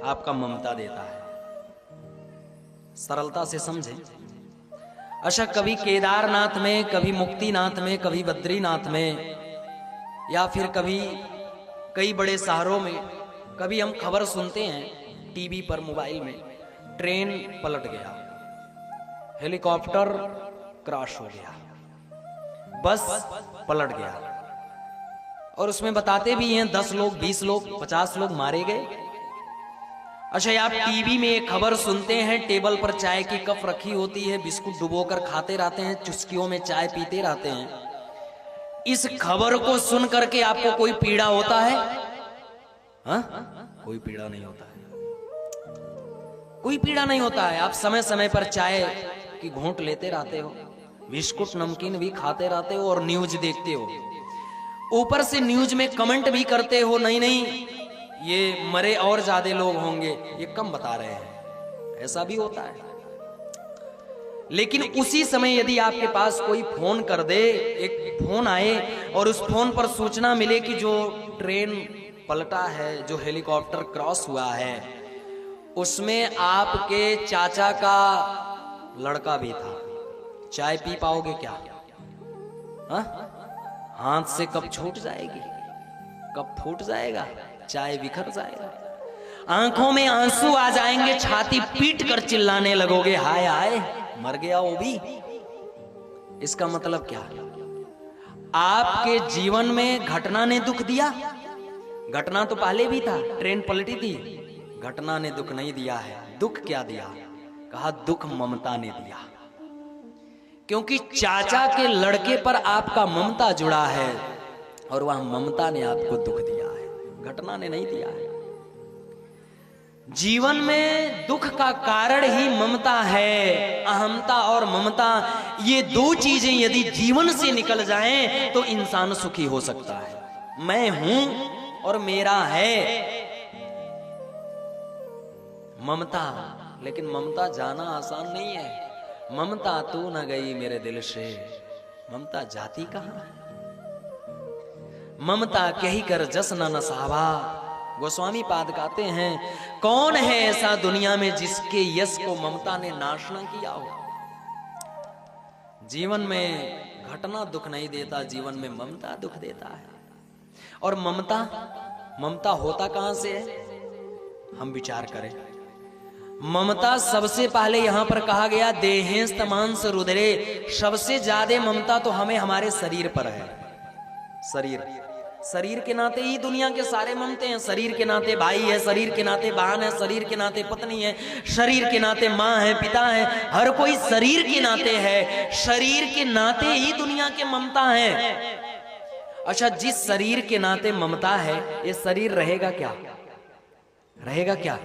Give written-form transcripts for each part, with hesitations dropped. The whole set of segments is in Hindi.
आपका ममता देता है। सरलता से समझें। अच्छा, कभी केदारनाथ में, कभी मुक्तिनाथ में, कभी बद्रीनाथ में, या फिर कभी कई बड़े शहरों में कभी हम खबर सुनते हैं टीवी पर, मोबाइल में, ट्रेन पलट गया, हेलीकॉप्टर क्रैश हो गया, बस पलट गया, और उसमें बताते भी हैं 10 लोग, 20 लोग, 50 लोग मारे गए। अच्छा, आप टीवी में एक खबर सुनते हैं, टेबल पर चाय की कप रखी होती है, बिस्कुट डुबोकर खाते रहते हैं, चुस्कियों में चाय पीते रहते हैं। इस खबर को सुन करके आपको कोई पीड़ा होता है? हाँ, कोई पीड़ा नहीं होता है, कोई पीड़ा नहीं होता है। आप समय समय पर चाय की घूंट लेते रहते हो, बिस्कुट नमकीन भी खाते रहते हो, और न्यूज देखते हो। ऊपर से न्यूज में कमेंट भी करते हो, नहीं नहीं ये मरे और ज्यादा लोग होंगे, ये कम बता रहे हैं। ऐसा भी होता है। लेकिन उसी समय यदि आपके पास कोई फोन कर दे, एक फोन आए और उस फोन पर सूचना मिले कि जो ट्रेन पलटा है, जो हेलीकॉप्टर क्रॉस हुआ है, उसमें आपके चाचा का लड़का भी था, चाय पी पाओगे क्या? हा? हाथ से कप छूट जाएगी, कप फूट जाएगा, चाय बिखर जाएगा, आंखों में आंसू आ जाएंगे, छाती पीट कर चिल्लाने लगोगे, हाय हाय मर गया वो भी। इसका मतलब क्या? आपके जीवन में घटना ने दुख दिया। घटना तो पहले भी था, ट्रेन पलटी थी, घटना ने दुख नहीं दिया है। दुख क्या दिया? कहा दुख ममता ने दिया, क्योंकि चाचा के लड़के पर आपका ममता जुड़ा है, और वह ममता ने आपको दुख दिया है, घटना ने नहीं दिया है। जीवन में दुख का कारण ही ममता है। अहमता और ममता, ये दो चीजें यदि जीवन से निकल जाएं तो इंसान सुखी हो सकता है। मैं हूं और मेरा है ममता, लेकिन ममता जाना आसान नहीं है। ममता तू न गई मेरे दिल से, ममता जाती कहां है? ममता कही कर जस न नसावा। गोस्वामी पाद गाते हैं, कौन है ऐसा दुनिया में जिसके यश को ममता ने नाश न किया हो। जीवन में घटना दुख नहीं देता, जीवन में ममता दुख देता है। और ममता होता कहां से है? हम विचार करें। ममता सबसे पहले यहां पर कहा गया देहेंस्त मांस रुधिरे, सबसे ज्यादा ममता तो हमें हमारे शरीर पर है। शरीर के नाते ही दुनिया के सारे ममते हैं। शरीर के नाते भाई है, शरीर के नाते बहन है, शरीर के नाते पत्नी है, शरीर के नाते माँ है, पिता है, हर कोई शरीर के नाते है। शरीर के नाते ही दुनिया के ममता है। अच्छा, जिस शरीर के नाते ममता है, ये शरीर रहेगा क्या? रहेगा क्या?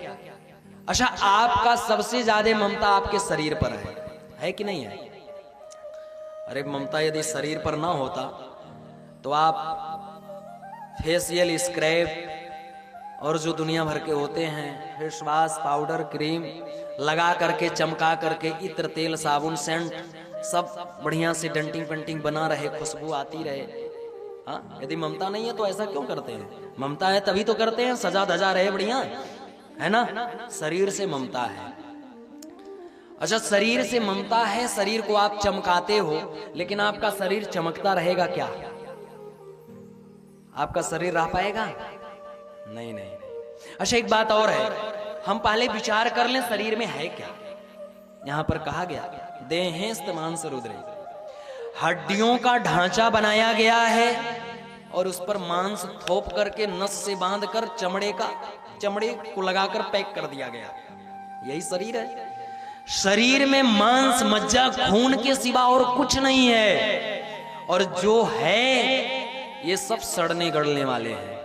अच्छा, आपका सबसे ज्यादा ममता आपके शरीर पर है कि नहीं है? अरे ममता यदि शरीर पर ना होता तो आप फेशियल स्क्रैप और जो दुनिया भर के होते हैं, फेस वॉश, पाउडर, क्रीम लगा करके, चमका करके, इत्र, तेल, साबुन, सेंट सब बढ़िया से डंटिंग पेंटिंग बना रहे, खुशबू आती रहे। हाँ, यदि ममता नहीं है तो ऐसा क्यों करते हैं? ममता है तभी तो करते हैं, सजा धजा रहे बढ़िया, है ना? शरीर से ममता है। अच्छा, शरीर से ममता है, शरीर को आप चमकाते हो, लेकिन आपका शरीर चमकता रहेगा क्या? आपका शरीर रह पाएगा? नहीं नहीं। अच्छा, एक बात और है, हम पहले विचार कर लें शरीर में है क्या। यहां पर कहा गया देहेंस्त मांस रुधिरे, हड्डियों का ढांचा बनाया गया है और उस पर मांस थोप करके, नस से बांधकर, चमड़े को लगाकर पैक कर दिया गया। यही शरीर है। शरीर में मांस, मज्जा, खून के सिवा और कुछ नहीं है, और जो है ये सब सड़ने गड़ने वाले हैं।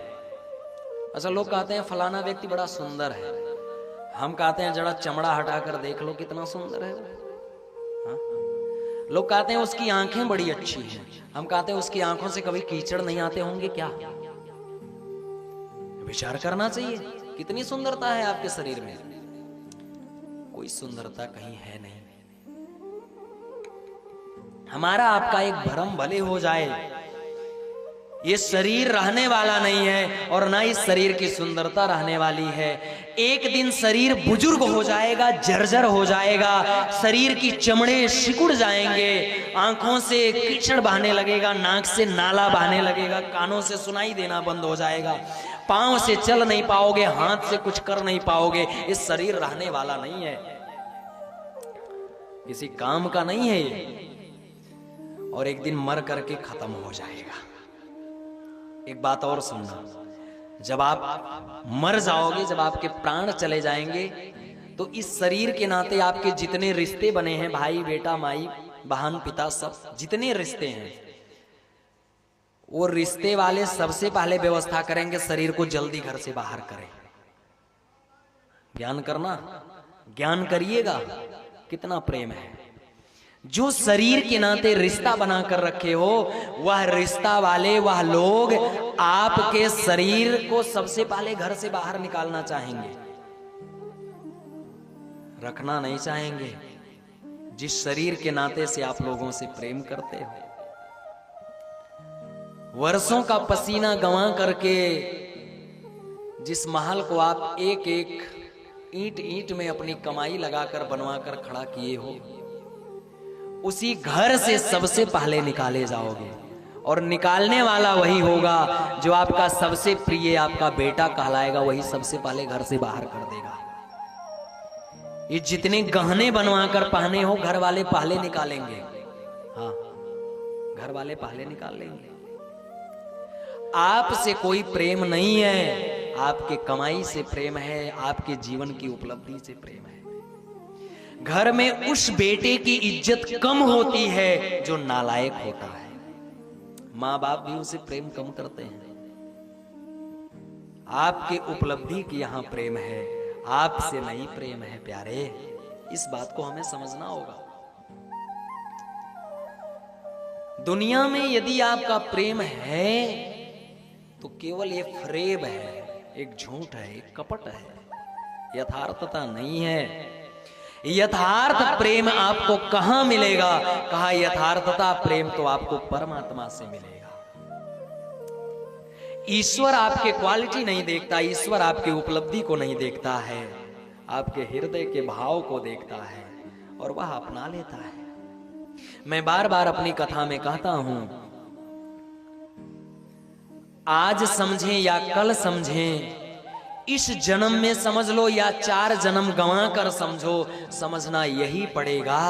अच्छा, लोग कहते हैं फलाना व्यक्ति बड़ा सुंदर है, हम कहते हैं जरा चमड़ा हटाकर देख लो कितना सुंदर है। हाँ? लोग कहते हैं उसकी आंखें बड़ी अच्छी हैं, हम कहते हैं उसकी आंखों से कभी कीचड़ नहीं आते होंगे क्या? विचार करना चाहिए, कितनी सुंदरता है आपके शरीर में। कोई सुंदरता कहीं है नहीं। हमारा आपका एक भ्रम भले हो जाए, ये शरीर रहने वाला नहीं है और ना इस शरीर की सुंदरता रहने वाली है। एक दिन शरीर बुजुर्ग हो जाएगा, जर्जर हो जाएगा, शरीर की चमड़े सिकुड़ जाएंगे, आंखों से कीचड़ बहने लगेगा, नाक से नाला बहने लगेगा, कानों से सुनाई देना बंद हो जाएगा, पांव से चल नहीं पाओगे, हाथ से कुछ कर नहीं पाओगे। इस शरीर रहने वाला नहीं है, किसी काम का नहीं है ये, और एक दिन मर करके खत्म हो जाएगा। एक बात और सुनना, जब आप मर जाओगे, जब आपके प्राण चले जाएंगे, तो इस शरीर के नाते आपके जितने रिश्ते बने हैं, भाई बेटा माई बहन पिता, सब जितने रिश्ते हैं, वो रिश्ते वाले सबसे पहले व्यवस्था करेंगे शरीर को जल्दी घर से बाहर करें। ज्ञान करना, ज्ञान करिएगा कितना प्रेम है। जो शरीर के नाते रिश्ता बनाकर रखे हो, वह रिश्ता वाले, वह लोग आपके शरीर को सबसे पहले घर से बाहर निकालना चाहेंगे, रखना नहीं चाहेंगे। जिस शरीर के नाते से आप लोगों से प्रेम करते हो, वर्षों का पसीना गंवा करके जिस महल को आप एक एक ईंट ईंट में अपनी कमाई लगाकर बनवाकर खड़ा किए हो, उसी घर से सबसे पहले निकाले जाओगे, और निकालने वाला वही होगा जो आपका सबसे प्रिय, आपका बेटा कहलाएगा, वही सबसे पहले घर से बाहर कर देगा। ये जितने गहने बनवाकर पहने हो, घर वाले पहले निकालेंगे। हाँ, घर वाले पहले निकाल लेंगे। आपसे कोई प्रेम नहीं है, आपके कमाई से प्रेम है, आपके जीवन की उपलब्धि से प्रेम है। घर में उस बेटे की इज्जत कम होती है जो नालायक होता है। माँ बाप भी उसे प्रेम कम करते हैं। आपके उपलब्धि की यहां प्रेम है, आपसे नहीं प्रेम है प्यारे। इस बात को हमें समझना होगा। दुनिया में यदि आपका प्रेम है तो केवल ये फ्रेब है, एक झूठ है, एक कपट है, यथार्थता नहीं है। यथार्थ प्रेम आपको कहां मिलेगा? कहा यथार्थता प्रेम तो आपको परमात्मा से मिलेगा। ईश्वर आपके क्वालिटी नहीं देखता, ईश्वर आपके उपलब्धि को नहीं देखता है, आपके हृदय के भाव को देखता है और वह अपना लेता है। मैं बार बार अपनी कथा में कहता हूं, आज समझें या कल समझें, इस जन्म में समझ लो या 4 जन्म गंवा कर समझो, समझना यही पड़ेगा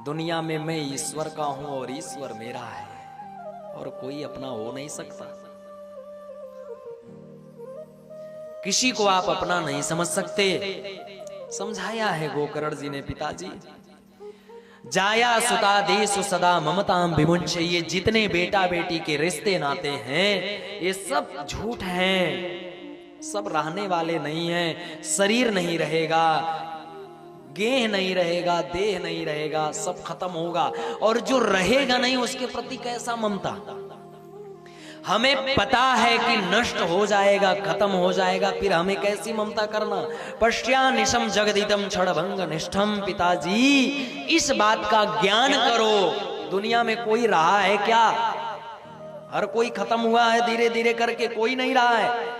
दुनिया में मैं ईश्वर का हूं और ईश्वर मेरा है और कोई अपना हो नहीं सकता। किसी को आप अपना नहीं समझ सकते। समझाया है गोकर्ण जी ने पिताजी, जाया सुता देशु सदा ममताम विमुंच। ये जितने बेटा बेटी के रिश्ते नाते हैं ये सब झूठ हैं, सब रहने वाले नहीं हैं। शरीर नहीं रहेगा, गेह नहीं रहेगा, देह नहीं रहेगा, सब खत्म होगा। और जो रहेगा नहीं उसके प्रति कैसा ममता। हमें पता है कि नष्ट हो जाएगा, खत्म हो जाएगा, फिर हमें कैसी ममता करना। पश्या निशम जगदिदम क्षणभंग निष्ठम। पिताजी इस बात का ज्ञान करो। दुनिया में कोई रहा है क्या? हर कोई खत्म हुआ है धीरे धीरे करके, कोई नहीं रहा है।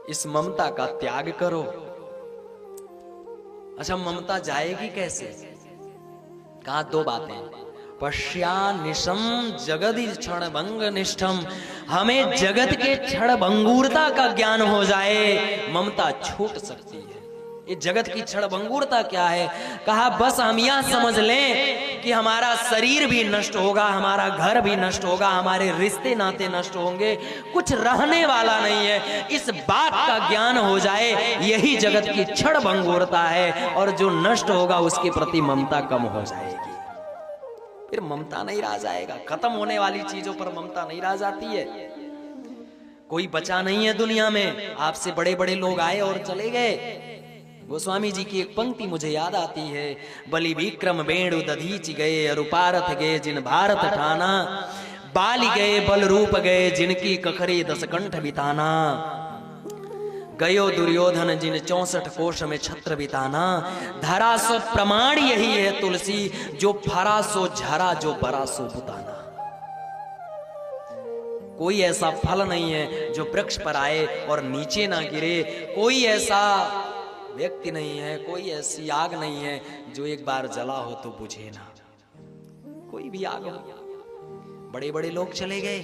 इस ममता का त्याग करो। अच्छा, ममता जाएगी कैसे? कहा 2 बातें, पश्या निशम जगदि क्षण भंग निष्ठम। हमें जगत के क्षण भंगुरता का ज्ञान हो जाए, ममता छूट सकती है। ये जगत की क्षण भंगुरता क्या है? कहा बस हम यह समझ लें कि हमारा शरीर भी नष्ट होगा, हमारा घर भी नष्ट होगा, हमारे रिश्ते नाते नष्ट होंगे, कुछ रहने वाला नहीं है। इस बात का ज्ञान हो जाए, यही जगत की क्षण भंगुरता है। और जो नष्ट होगा उसके प्रति ममता कम हो जाएगी। फिर ममता नहीं रह जाएगा। खत्म होने वाली चीजों पर ममता नहीं रह जाती है। कोई बचा नहीं है दुनिया में। आपसे बड़े बड़े लोग आए और चले गए। गोस्वामी जी की एक पंक्ति मुझे याद आती है, बलि विक्रम बेणु दधीच गए, अरुपारथ गए जिन भारत ठाना। बाली गए बल रूप गए, जिनकी कखरी 10 कंठ बिताना। गयो दुर्योधन जिन 64 कोश में छत्र बिताना। धरा सो प्रमाण यही है तुलसी, जो फरा सो झरा, जो बरा सो बुताना। कोई ऐसा फल नहीं है जो वृक्ष पर आए और नीचे ना गिरे, कोई ऐसा व्यक्ति नहीं है, कोई ऐसी आग नहीं है जो एक बार जला हो तो बुझे ना। कोई भी आग हो। बड़े बड़े लोग चले गए,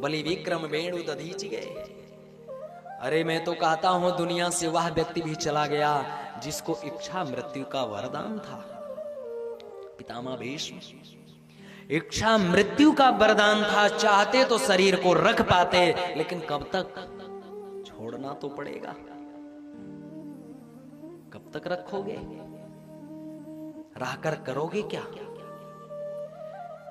बलि विक्रम वेणु दधीचि गए। अरे मैं तो कहता हूं दुनिया से वह व्यक्ति भी चला गया जिसको इच्छा मृत्यु का वरदान था। पितामह भीष्म, इच्छा मृत्यु का वरदान था। चाहते तो शरीर को रख पाते, लेकिन कब तक? छोड़ना तो पड़ेगा। कब तक रखोगे? रहकर करोगे क्या?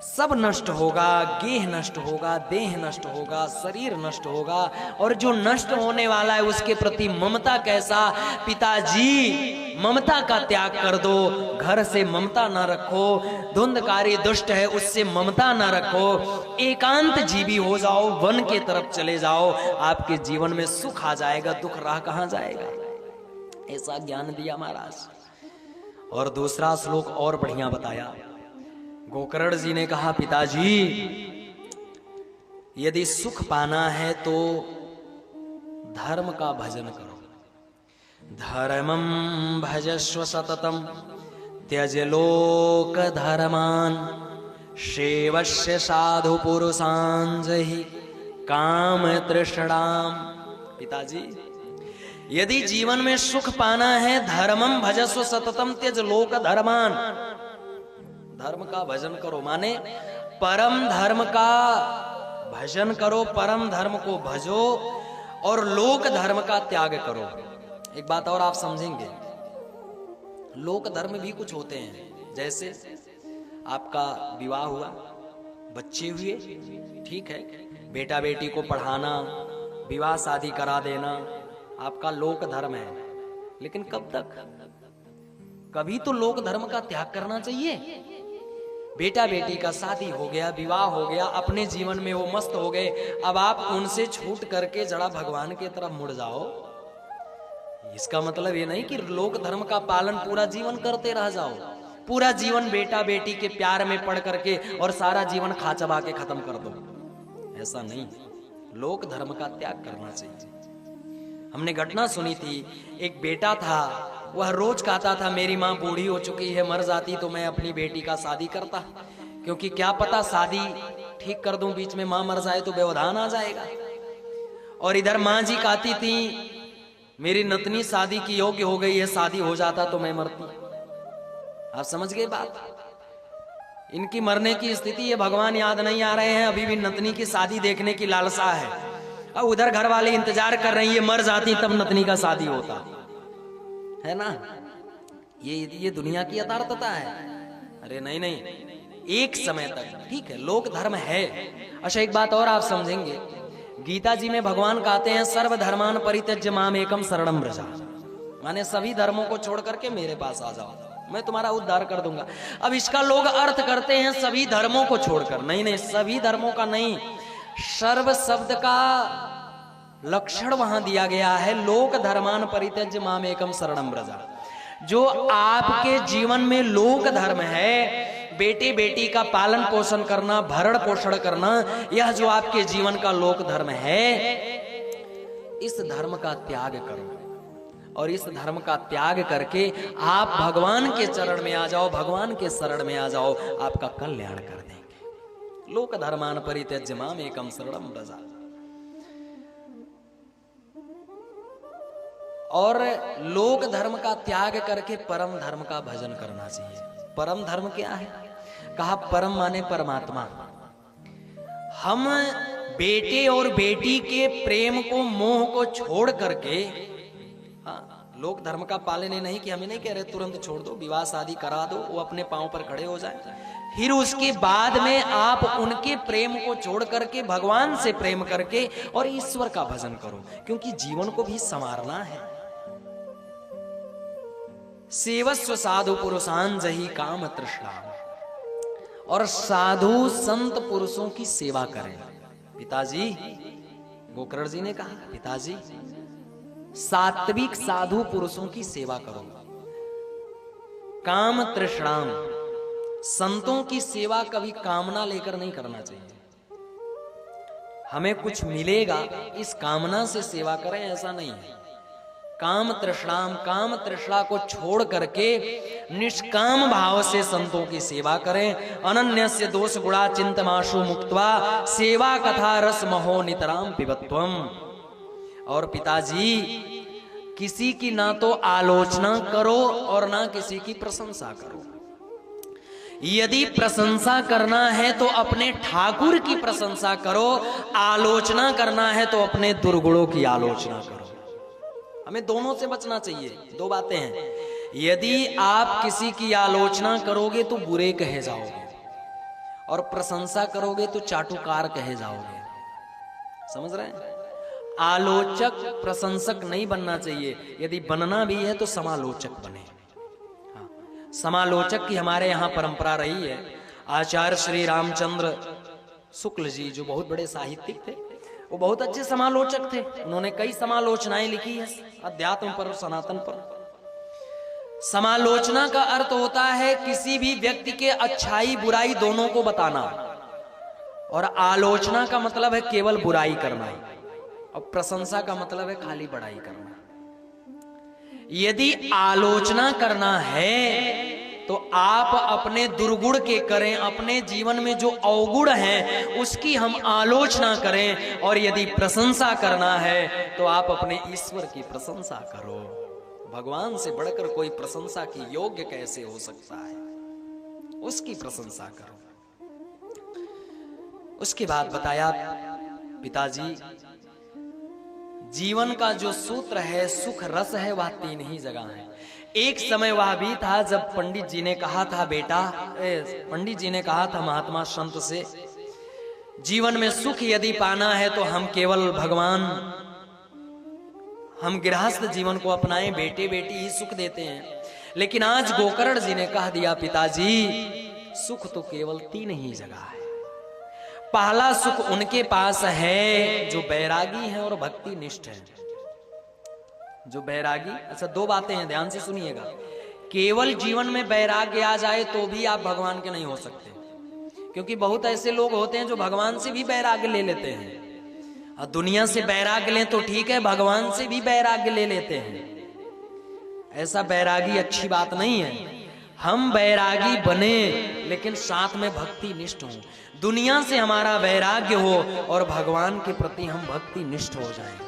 सब नष्ट होगा, गेह नष्ट होगा, देह नष्ट होगा, शरीर नष्ट होगा, और जो नष्ट होने वाला है उसके प्रति ममता कैसा? पिताजी, ममता का त्याग कर दो। घर से ममता ना रखो, धुंधकारी दुष्ट है उससे ममता ना रखो, एकांत जीवी हो जाओ, वन के तरफ चले जाओ, आपके जीवन में सुख आ जाएगा, दुख रह कहां जाएगा। ऐसा ज्ञान दिया महाराज। और दूसरा श्लोक और बढ़िया बताया। गोकर्ण जी ने कहा, पिताजी यदि सुख पाना है तो धर्म का भजन करो। धर्मं भजस्व सततम त्यज लोक धर्मान सेवस्य साधु पुरुषान् जहि काम तृष्णाम। पिताजी, यदि जीवन में सुख पाना है, धर्मं भजस्व सततम त्यज लोक धर्मान, धर्म का भजन करो, माने परम धर्म का भजन करो, परम धर्म को भजो और लोक धर्म का त्याग करो। एक बात और आप समझेंगे, लोक धर्म भी कुछ होते हैं। जैसे आपका विवाह हुआ, बच्चे हुए, ठीक है, बेटा बेटी को पढ़ाना, विवाह शादी करा देना आपका लोक धर्म है। लेकिन कब तक? कभी तो लोक धर्म का त्याग करना चाहिए। बेटा बेटी का शादी हो गया, विवाह हो गया, अपने जीवन में वो मस्त हो गए, अब आप उनसे छूट करके जरा भगवान की तरफ मुड़ जाओ। इसका मतलब ये नहीं कि लोक धर्म का पालन पूरा जीवन करते रह जाओ, पूरा जीवन बेटा बेटी के प्यार में पड़ करके और सारा जीवन खा चबा के खत्म कर दो। ऐसा नहीं, लोक धर्म का त्याग करना चाहिए। हमने घटना सुनी थी, एक बेटा था, वह रोज कहता था मेरी माँ बूढ़ी हो चुकी है, मर जाती तो मैं अपनी बेटी का शादी करता, क्योंकि क्या पता शादी ठीक कर दूं, बीच में माँ मर जाए तो व्यवधान आ जाएगा। और इधर माँ जी कहती थी मेरी नतनी शादी की योग्य हो गई है, शादी हो जाता तो मैं मरती। आप समझ गए बात? इनकी मरने की स्थिति है, भगवान याद नहीं आ रहे हैं, अभी भी नतनी की शादी देखने की लालसा है। और उधर घर वाले इंतजार कर रहे हैं, ये मर जाती तब नतनी का शादी होता है ना। ये दुनिया की यथार्थता है। अरे नहीं नहीं, एक समय तक ठीक है, लोक धर्म है। अच्छा एक बात और आप समझेंगे, गीता जी में भगवान कहते हैं सर्व धर्मान परित्यज्य माम एकम शरणम व्रजा, माने सभी धर्मों को छोड़ करके मेरे पास आ जाओ, मैं तुम्हारा उद्धार कर दूंगा। अब इसका लोग अर्थ करते हैं सभी धर्मों को छोड़कर। नहीं नहीं, सभी धर्मों का नहीं, सर्व शब्द का लक्षण वहां दिया गया है, लोक धर्मान परित्यज्य माम एकम शरणम व्रजा। जो आपके जीवन में लोक धर्म है, बेटे बेटी का पालन पोषण करना, भरण पोषण करना, यह जो आपके जीवन का लोक धर्म है, इस धर्म का त्याग करो। और इस धर्म का त्याग करके आप भगवान के चरण में आ जाओ, भगवान के शरण में आ जाओ, आपका कल्याण कर देंगे। लोक धर्मान परित्यज्य माम एकम शरणम व्रजा। और लोक धर्म का त्याग करके परम धर्म का भजन करना चाहिए। परम धर्म क्या है? कहा परम माने परमात्मा। हम बेटे और बेटी के प्रेम को, मोह को छोड़ करके, हाँ, लोक धर्म का पालन नहीं कि हमें नहीं कह रहे तुरंत छोड़ दो, विवाह शादी करा दो, वो अपने पांव पर खड़े हो जाए, फिर उसके बाद में आप उनके प्रेम को छोड़ करके भगवान से प्रेम करके और ईश्वर का भजन करो, क्योंकि जीवन को भी संवारना है। सेवस्व साधु पुरुषान् जहि काम तृष्णा, और साधु संत पुरुषों की सेवा करें। पिताजी, गोकर्ण जी ने कहा पिताजी सात्विक साधु पुरुषों की सेवा करो। काम तृष्णाम, संतों की सेवा कभी कामना लेकर नहीं करना चाहिए। हमें कुछ मिलेगा इस कामना से सेवा करें, ऐसा नहीं है। काम तृष्णा को छोड़ करके निष्काम भाव से संतों की सेवा करें। अनन्यस्य दोष गुणा चिंतमाशु मुक्त्वा सेवा कथा रस महो नितराम पिबत्वम। और पिताजी, किसी की ना तो आलोचना करो और ना किसी की प्रशंसा करो। यदि प्रशंसा करना है तो अपने ठाकुर की प्रशंसा करो, आलोचना करना है तो अपने दुर्गुणों की आलोचना करो। हमें दोनों से बचना चाहिए। दो बातें हैं, यदि आप किसी की आलोचना करोगे तो बुरे कहे जाओगे, और प्रशंसा करोगे तो चाटुकार कहे जाओगे। समझ रहे हैं? आलोचक प्रशंसक नहीं बनना चाहिए। यदि बनना भी है तो समालोचक बने। हाँ, समालोचक की हमारे यहाँ परंपरा रही है। आचार्य श्री रामचंद्र शुक्ल जी, जो बहुत बड़े साहित्यिक थे, वो बहुत अच्छे समालोचक थे। उन्होंने कई समालोचनाएं लिखी है अध्यात्म पर और सनातन पर। समालोचना का अर्थ होता है किसी भी व्यक्ति के अच्छाई बुराई दोनों को बताना, और आलोचना का मतलब है केवल बुराई करना, और प्रशंसा का मतलब है खाली बड़ाई करना। यदि आलोचना करना है तो आप अपने दुर्गुण के करें, अपने जीवन में जो अवगुण हैं उसकी हम आलोचना करें, और यदि प्रशंसा करना है तो आप अपने ईश्वर की प्रशंसा करो। भगवान से बढ़कर कोई प्रशंसा की योग्य कैसे हो सकता है? उसकी प्रशंसा करो। उसके बाद बताया पिताजी, जीवन का जो सूत्र है, सुख रस है, वह 3 ही जगह है। एक समय वह भी था जब पंडित जी ने कहा था, पंडित जी ने कहा था महात्मा संत से, जीवन में सुख यदि पाना है तो हम केवल भगवान, हम गृहस्थ जीवन को अपनाएं, बेटे बेटी ही सुख देते हैं। लेकिन आज गोकर्ण जी ने कह दिया, पिताजी सुख तो केवल 3 ही जगह है। पहला सुख उनके पास है जो बैरागी है और भक्ति निष्ठ है। जो बैरागी, अच्छा 2 बातें हैं, ध्यान से सुनिएगा। केवल जीवन में बैराग्य आ जाए तो भी आप भगवान के नहीं हो सकते, क्योंकि बहुत ऐसे लोग होते हैं जो भगवान से भी बैराग्य ले लेते हैं। और दुनिया से बैराग्य लें तो ठीक है, भगवान से भी बैराग्य ले लेते हैं। ऐसा बैरागी अच्छी बात नहीं है। हम बैरागी बने लेकिन साथ में भक्ति निष्ठ हो, दुनिया से हमारा वैराग्य हो और भगवान के प्रति हम भक्ति निष्ठ हो जाएं,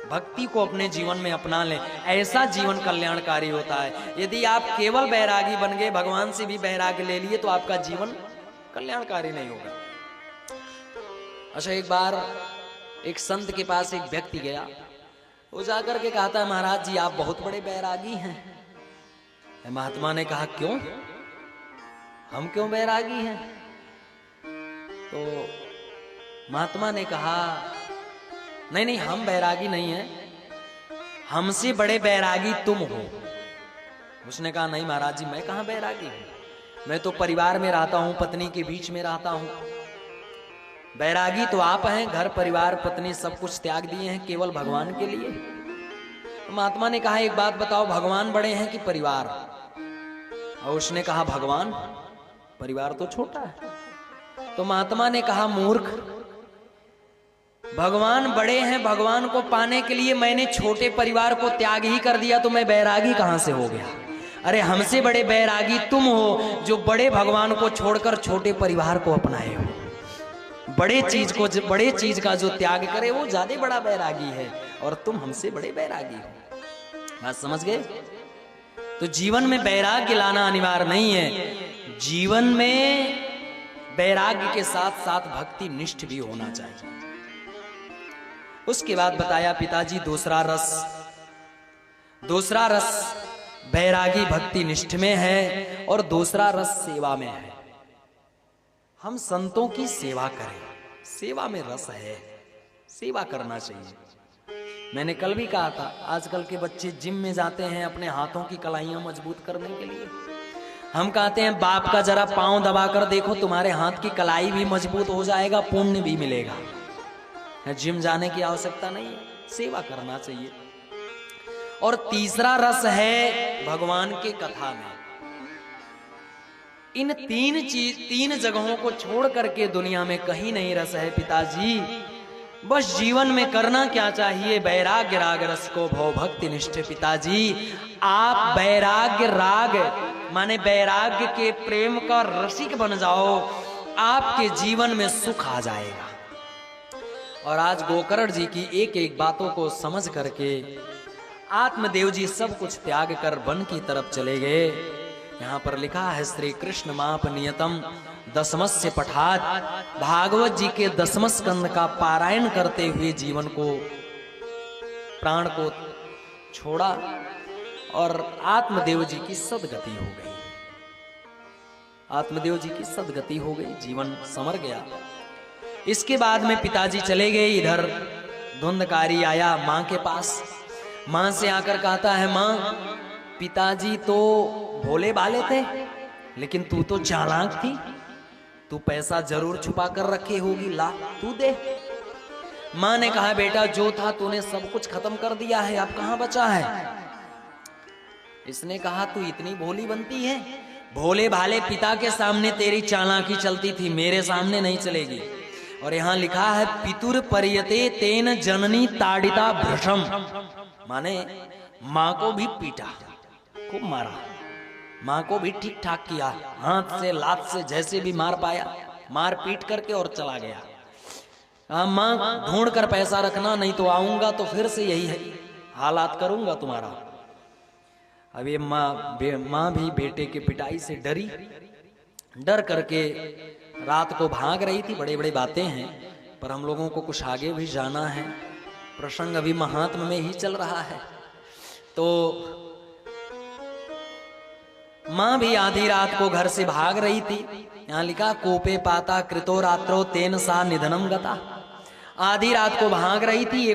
भक्ति को अपने जीवन में अपना लें। ऐसा जीवन कल्याणकारी होता है। यदि आप केवल बैरागी बन गए, भगवान से भी बैराग्य ले लिए, तो आपका जीवन कल्याणकारी नहीं होगा। अच्छा, एक बार एक संत के पास एक व्यक्ति गया, वो जाकर के कहता है, महाराज जी आप बहुत बड़े बैरागी हैं। महात्मा ने कहा, क्यों, हम क्यों बैरागी हैं? तो महात्मा ने कहा, नहीं नहीं, हम बैरागी नहीं हैं, हमसे बड़े बैरागी तुम हो। उसने कहा, नहीं महाराज जी, मैं कहाँ बैरागी हूं, मैं तो परिवार में रहता हूं, पत्नी के बीच में रहता हूं। बैरागी तो आप हैं, घर परिवार पत्नी सब कुछ त्याग दिए हैं केवल भगवान के लिए। तो महात्मा ने कहा, एक बात बताओ, भगवान बड़े हैं कि परिवार? और उसने कहा, भगवान, परिवार तो छोटा है। तो महात्मा ने कहा, मूर्ख, भगवान बड़े हैं, भगवान को पाने के लिए मैंने छोटे परिवार को त्याग ही कर दिया, तो मैं बैरागी कहां से हो गया? अरे हमसे बड़े बैरागी तुम हो, जो बड़े भगवान को छोड़कर छोटे परिवार को अपनाए हो। बड़े चीज का जो त्याग करे वो ज्यादा बड़ा बैरागी है, और तुम हमसे बड़े बैरागी हो। बात समझ गए? तो जीवन में बैराग्य लाना अनिवार्य नहीं है, जीवन में बैराग्य के साथ साथ भक्ति निष्ठ भी होना चाहिए। उसके बाद बताया पिताजी, दूसरा रस बैरागी भक्ति निष्ठ में है, और दूसरा रस सेवा में है। हम संतों की सेवा करें, सेवा में रस है, सेवा करना चाहिए। मैंने कल भी कहा था, आजकल के बच्चे जिम में जाते हैं अपने हाथों की कलाइयां मजबूत करने के लिए। हम कहते हैं, बाप का जरा पांव दबाकर देखो, तुम्हारे हाथ की कलाई भी मजबूत हो जाएगा, पुण्य भी मिलेगा। जिम जाने की आवश्यकता नहीं है, सेवा करना चाहिए। और तीसरा रस है भगवान के कथा में। इन 3 जगहों को छोड़ करके दुनिया में कहीं नहीं रस है पिताजी। बस जीवन में करना क्या चाहिए, वैराग्य राग रस को भव भक्ति निष्ठ पिताजी। आप वैराग्य राग माने वैराग्य के प्रेम का रसिक बन जाओ, आपके जीवन में सुख आ जाएगा। और आज गोकर्ण जी की एक एक बातों को समझ करके आत्मदेव जी सब कुछ त्याग कर वन की तरफ चले गए। यहाँ पर लिखा है श्री कृष्ण माप नियतम दशमस्य पठात, भागवत जी के दशम स्कंद का पारायण करते हुए जीवन को प्राण को छोड़ा और आत्मदेव जी की सदगति हो गई। आत्मदेव जी की सदगति हो गई, जीवन समर गया। इसके बाद में पिताजी चले गए। इधर धुंधकारी आया मां के पास, मां से आकर कहता है, मां पिताजी तो भोले भाले थे, लेकिन तू तो चालाक थी, तू पैसा जरूर छुपा कर रखे होगी, ला तू दे। मां ने कहा, बेटा जो था तूने सब कुछ खत्म कर दिया है, अब कहां बचा है। इसने कहा, तू इतनी भोली बनती है, भोले भाले पिता के सामने तेरी चालाकी चलती थी, मेरे सामने नहीं चलेगी। और यहां लिखा है, पितुर परियते तेन जननी ताड़िता भ्रशम, माने मां को भी पीटा, खूब मारा, मां को भी ठीक ठाक किया, हाथ से लात से जैसे भी मार पाया मार पीट करके और चला गया। मां ढूंढ कर पैसा रखना, नहीं तो आऊंगा तो फिर से यही है हालात करूंगा तुम्हारा। अब ये मां भी बेटे के पिटाई से डरी, डर करके रात को भाग रही थी। बड़े बड़े बातें हैं, पर हम लोगों को कुछ आगे भी जाना है, प्रसंग अभी महात्म में ही चल रहा है। तो मां भी आधी रात को घर से भाग रही थी। यहां लिखा, कोपे पाता कृतो रात्रो तेन सा निधनम गता। आधी रात को भाग रही थी।